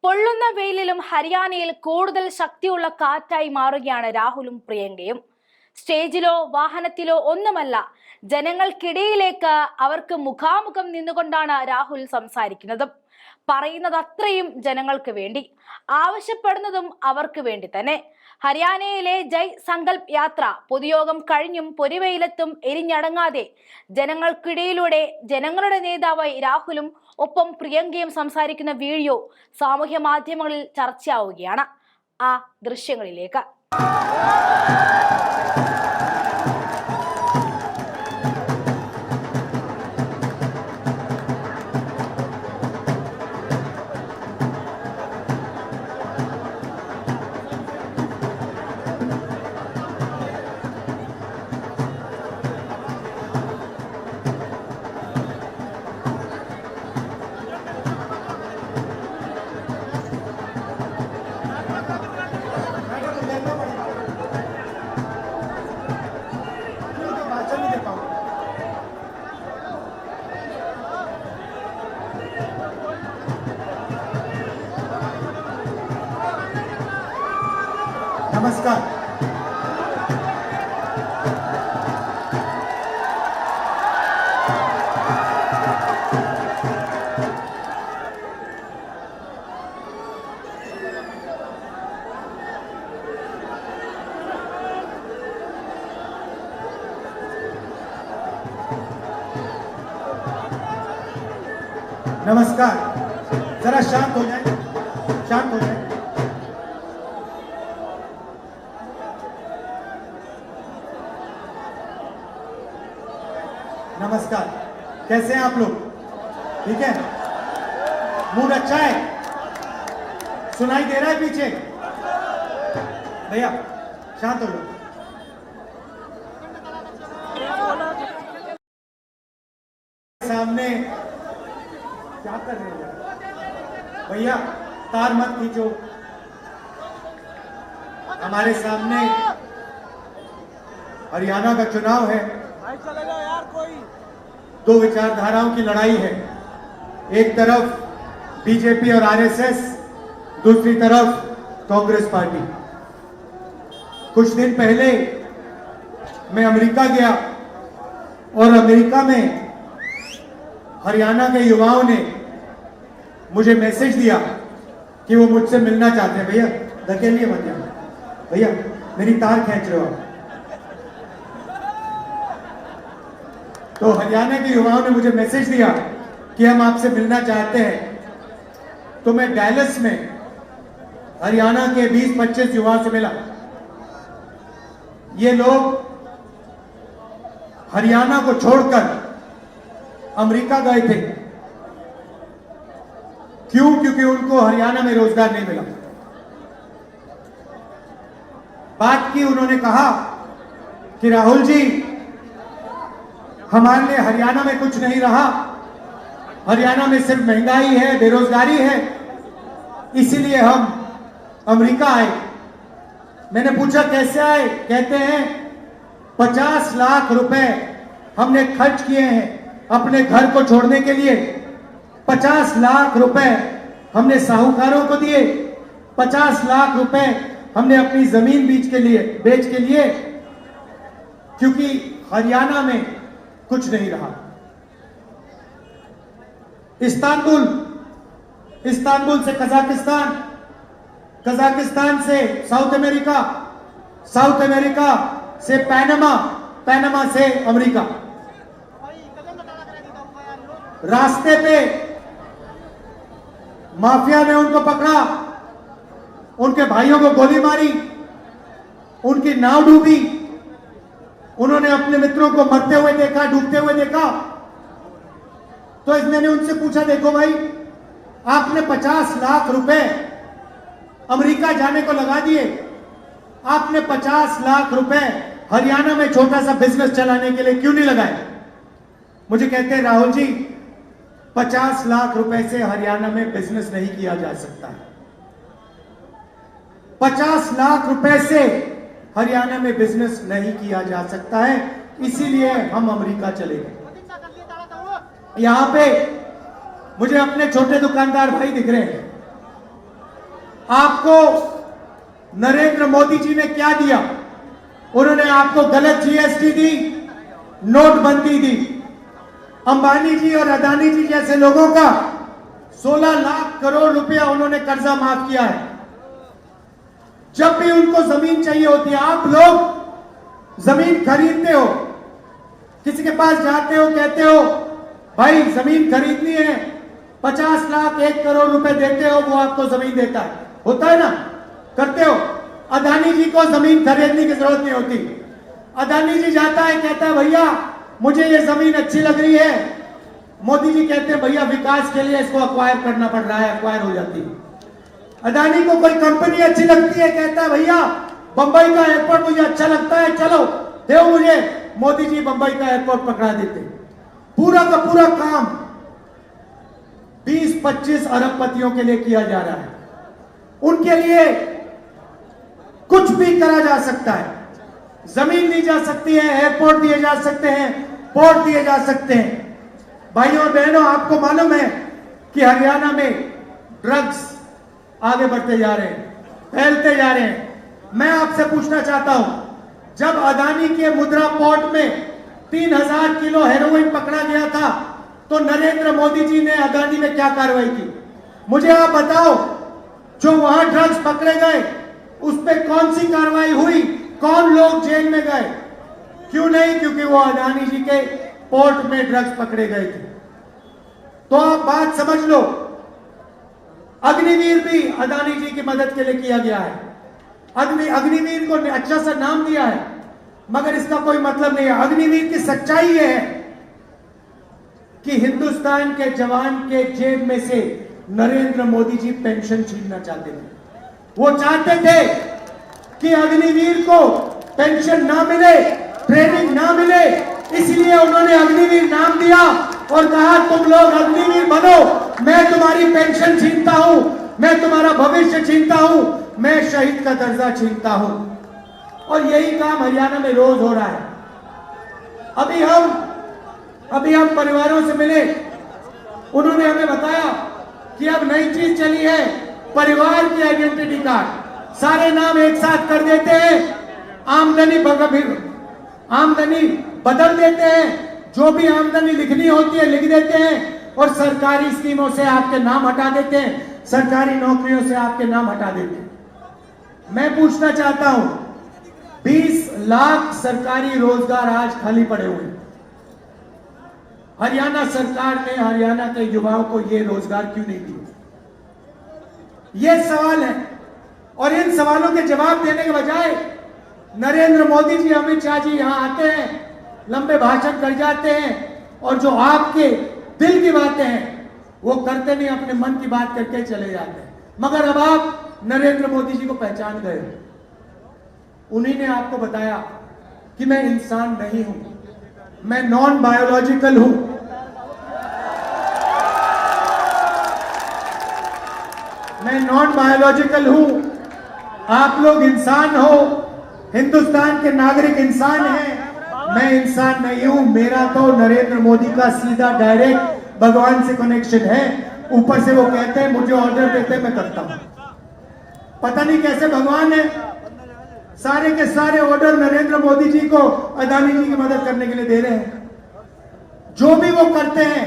പൊള്ളുന്ന വെയിലിലും ഹരിയാനയിൽ കൂടുതൽ ശക്തിയുള്ള കാറ്റായി മാറുകയാണ് രാഹുലും പ്രിയങ്കയും. സ്റ്റേജിലോ വാഹനത്തിലോ ഒന്നുമല്ല, ജനങ്ങൾക്കിടയിലേക്ക് അവർക്ക് മുഖാമുഖം നിന്നുകൊണ്ടാണ് രാഹുൽ സംസാരിക്കുന്നത്. പറയുന്നത് അത്രയും ജനങ്ങൾക്ക് വേണ്ടി, ആവശ്യപ്പെടുന്നതും അവർക്ക് വേണ്ടി തന്നെ. ഹരിയാനയിലെ ജയ് സങ്കൽപ് യാത്ര പൊതുയോഗം കഴിഞ്ഞും പൊരിവെയിലത്തും എരിഞ്ഞടങ്ങാതെ ജനങ്ങൾക്കിടയിലൂടെ ജനങ്ങളുടെ നേതാവായി രാഹുലും ഒപ്പം പ്രിയങ്കയും സംസാരിക്കുന്ന വീഡിയോ സാമൂഹ്യ മാധ്യമങ്ങളിൽ ചർച്ചയാവുകയാണ്. ആ ദൃശ്യങ്ങളിലേക്ക്. नमस्कार। नमस्कार, जरा शांत हो जाए, शांत हो जाए। नमस्कार, कैसे हैं आप लोग? ठीक है, मूड अच्छा है? सुनाई दे रहा है पीछे? भैया शांत हो जाओ। सामने क्या कर रहे हो भैया? तार मत खींचो। हमारे सामने हरियाणा का चुनाव है। दो विचारधाराओं की लड़ाई है। एक तरफ बीजेपी और आरएसएस, दूसरी तरफ कांग्रेस पार्टी। कुछ दिन पहले मैं अमेरिका गया और अमेरिका में हरियाणा के युवाओं ने मुझे मैसेज दिया कि वो मुझसे मिलना चाहते हैं। भैया धकेलिए मत जाओ, भैया मेरी तार खींच रहे हो आप। तो हरियाणा के युवाओं ने मुझे मैसेज दिया कि हम आपसे मिलना चाहते हैं। तो मैं डैलस में हरियाणा के 20-25 युवाओं से मिला। ये लोग हरियाणा को छोड़कर अमेरिका गए थे। क्यों? क्योंकि उनको हरियाणा में रोजगार नहीं मिला। बात की, उन्होंने कहा कि राहुल जी, हमारे लिए हरियाणा में कुछ नहीं रहा। हरियाणा में सिर्फ महंगाई है, बेरोजगारी है, इसीलिए हम अमेरिका आए। मैंने पूछा कैसे आए? कहते हैं 50 लाख रुपए हमने खर्च किए हैं अपने घर को छोड़ने के लिए। 50 लाख रुपए हमने साहूकारों को दिए। 50 लाख रुपए हमने अपनी जमीन बेच के लिए, क्योंकि हरियाणा में कुछ नहीं रहा। इस्तांबुल से कजाकिस्तान, कजाकिस्तान से साउथ अमेरिका, साउथ अमेरिका से पैनामा से अमेरिका। रास्ते पे माफिया ने उनको पकड़ा, उनके भाइयों को गोली मारी, उनकी नाव डूबी। उन्होंने अपने मित्रों को मरते हुए देखा, डूबते हुए देखा। तो मैंने उनसे पूछा, देखो भाई, आपने 50 लाख रुपए अमेरिका जाने को लगा दिए, आपने 50 लाख रुपए हरियाणा में छोटा सा बिजनेस चलाने के लिए क्यों नहीं लगाए? मुझे कहते हैं राहुल जी, 50 लाख रुपए से हरियाणा में बिजनेस नहीं किया जा सकता है। 50 लाख रुपए से हरियाणा में बिजनेस नहीं किया जा सकता है, इसीलिए हम अमेरिका चले गए। यहाँ पे मुझे अपने छोटे दुकानदार भाई दिख रहे हैं। आपको नरेंद्र मोदी जी ने क्या दिया? उन्होंने आपको गलत जीएसटी दी, नोटबंदी दी। अंबानी जी और अदानी जी जैसे लोगों का 16 लाख करोड़ रुपया उन्होंने कर्जा माफ किया है। जब भी उनको जमीन चाहिए होती है, आप लोग जमीन खरीदते हो, किसी के पास जाते हो, कहते हो भाई जमीन खरीदनी है, 50 लाख 1 करोड़ रुपए देते हो, वो आपको जमीन देता है, होता है ना, करते हो। अदानी जी को जमीन खरीदने की जरूरत नहीं होती। अदानी जी जाता है, कहता है भैया मुझे ये जमीन अच्छी लग रही है, मोदी जी कहते हैं भैया विकास के लिए इसको अक्वायर करना पड़ रहा है, अक्वायर हो जाती है। अदानी को कोई कंपनी अच्छी लगती है, कहता है भैया बंबई का एयरपोर्ट मुझे अच्छा लगता है, चलो दो मुझे, मोदी जी बंबई का एयरपोर्ट पकड़ा देते। पूरा का पूरा काम 20-25 अरबपतियों के लिए किया जा रहा है। उनके लिए कुछ भी करा जा सकता है, जमीन दी जा सकती है, एयरपोर्ट दिए जा सकते हैं, पोर्ट दिए जा सकते हैं। भाइयों और बहनों, आपको मालूम है कि हरियाणा में ड्रग्स आगे बढ़ते जा रहे हैं, फैलते जा रहे हैं। मैं आपसे पूछना चाहता हूं, जब अदानी के मुद्रा पोर्ट में 3000 किलो हेरोइन पकड़ा गया था, तो नरेंद्र मोदी जी ने अदानी में क्या कार्रवाई की? मुझे आप बताओ, जो वहां ड्रग्स पकड़े गए उस पर कौन सी कार्रवाई हुई? कौन लोग जेल में गए? क्यों नहीं? क्योंकि वो अदानी जी के पोर्ट में ड्रग्स पकड़े गए थे। तो आप बात समझ लो, अग्निवीर भी अदानी जी की मदद के लिए किया गया है। अग्निवीर को अच्छा सा नाम दिया है, मगर इसका कोई मतलब नहीं है। अग्निवीर की सच्चाई यह है कि हिंदुस्तान के जवान के जेब में से नरेंद्र मोदी जी पेंशन छीनना चाहते थे। वो चाहते थे कि अग्निवीर को पेंशन ना मिले, ट्रेनिंग ना मिले, इसलिए उन्होंने अग्निवीर नाम दिया और कहा तुम लोग अग्निवीर बनो, मैं तुम्हारी पेंशन छीनता हूं, मैं तुम्हारा भविष्य छीनता हूं, मैं शहीद का दर्जा छीनता हूं। और यही काम हरियाणा में रोज हो रहा है। अभी हम परिवारों से मिले, उन्होंने हमें बताया कि अब नई चीज चली है, परिवार की आइडेंटिटी कार्ड। सारे नाम एक साथ कर देते हैं, आमदनी बदल देते हैं, जो भी आमदनी लिखनी होती है लिख देते हैं, और सरकारी स्कीमों से आपके नाम हटा देते हैं, सरकारी नौकरियों से आपके नाम हटा देते हैं। मैं पूछना चाहता हूं, 20 लाख सरकारी रोजगार आज खाली पड़े हुए हैं। हरियाणा सरकार ने हरियाणा के युवाओं को यह रोजगार क्यों नहीं दिए? यह सवाल है। और इन सवालों के जवाब देने के बजाय नरेंद्र मोदी जी, अमित शाह जी यहां आते हैं, लंबे भाषण कर जाते हैं, और जो आपके दिल की बातें हैं वो करते नहीं, अपने मन की बात करके चले जाते हैं। मगर अब आप नरेंद्र मोदी जी को पहचान गए। उन्हीं ने आपको बताया कि मैं इंसान नहीं हूं, मैं नॉन बायोलॉजिकल हूं। मैं नॉन बायोलॉजिकल हूं, आप लोग इंसान हो, हिंदुस्तान के नागरिक इंसान हैं, मैं इंसान नहीं हूं। मेरा तो नरेंद्र मोदी का सीधा डायरेक्ट भगवान से कनेक्शन है। ऊपर से वो कहते हैं, मुझे ऑर्डर देते हैं, मैं करता हूं। पता नहीं कैसे भगवान है, सारे के सारे ऑर्डर नरेंद्र मोदी जी को अदानी जी की मदद करने के लिए दे रहे हैं। जो भी वो करते हैं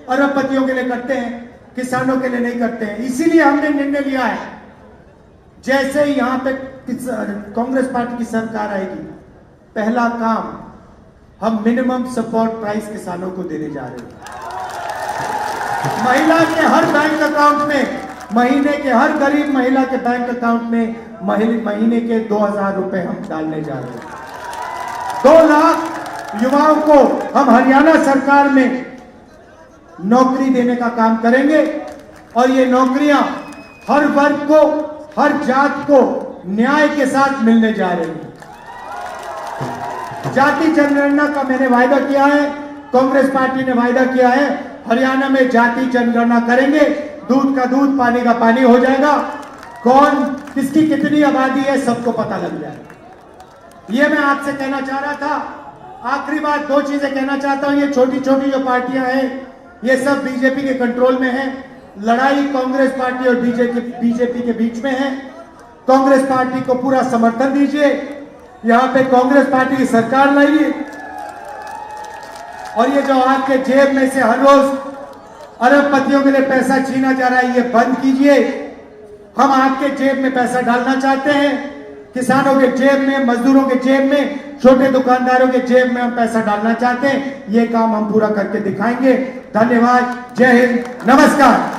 अरबपतियों के लिए करते हैं, किसानों के लिए नहीं करते हैं। इसीलिए हमने निर्णय लिया है, जैसे ही यहां पे कांग्रेस पार्टी की सरकार आएगी, पहला काम हम मिनिमम सपोर्ट प्राइस किसानों को देने जा रहे हैं। महिला के हर बैंक अकाउंट में, महीने के हर गरीब महिला के बैंक अकाउंट में महीने के 2000 रुपए हम डालने जा रहे हैं। 2 लाख युवाओं को हम हरियाणा सरकार में नौकरी देने का काम करेंगे, और ये नौकरियां हर वर्ग को, हर जात को न्याय के साथ मिलने जा रही है। जाति जनगणना का मैंने वायदा किया है, कांग्रेस पार्टी ने वायदा किया है, हरियाणा में जाति जनगणना करेंगे, दूध का दूध, पानी का पानी हो जाएगा, कौन किसकी कितनी आबादी है सबको पता लग जाएगा। ये मैं आपसे कहना चाह रहा था। आखिरी बात, 2 चीजें कहना चाहता हूं। ये छोटी छोटी जो पार्टियां हैं, ये सब बीजेपी के कंट्रोल में है, लड़ाई कांग्रेस पार्टी और बीजेपी के बीच में है। कांग्रेस पार्टी को पूरा समर्थन दीजिए, यहां पे कांग्रेस पार्टी की सरकार लाइए और ये जो आपके जेब में से हर रोज अरबपतियों के लिए पैसा छीना जा रहा है, ये बंद कीजिए। हम आपके जेब में पैसा डालना चाहते हैं, किसानों के जेब में, मजदूरों के जेब में, छोटे दुकानदारों के जेब में हम पैसा डालना चाहते हैं। ये काम हम पूरा करके दिखाएंगे। धन्यवाद, जय हिंद, नमस्कार।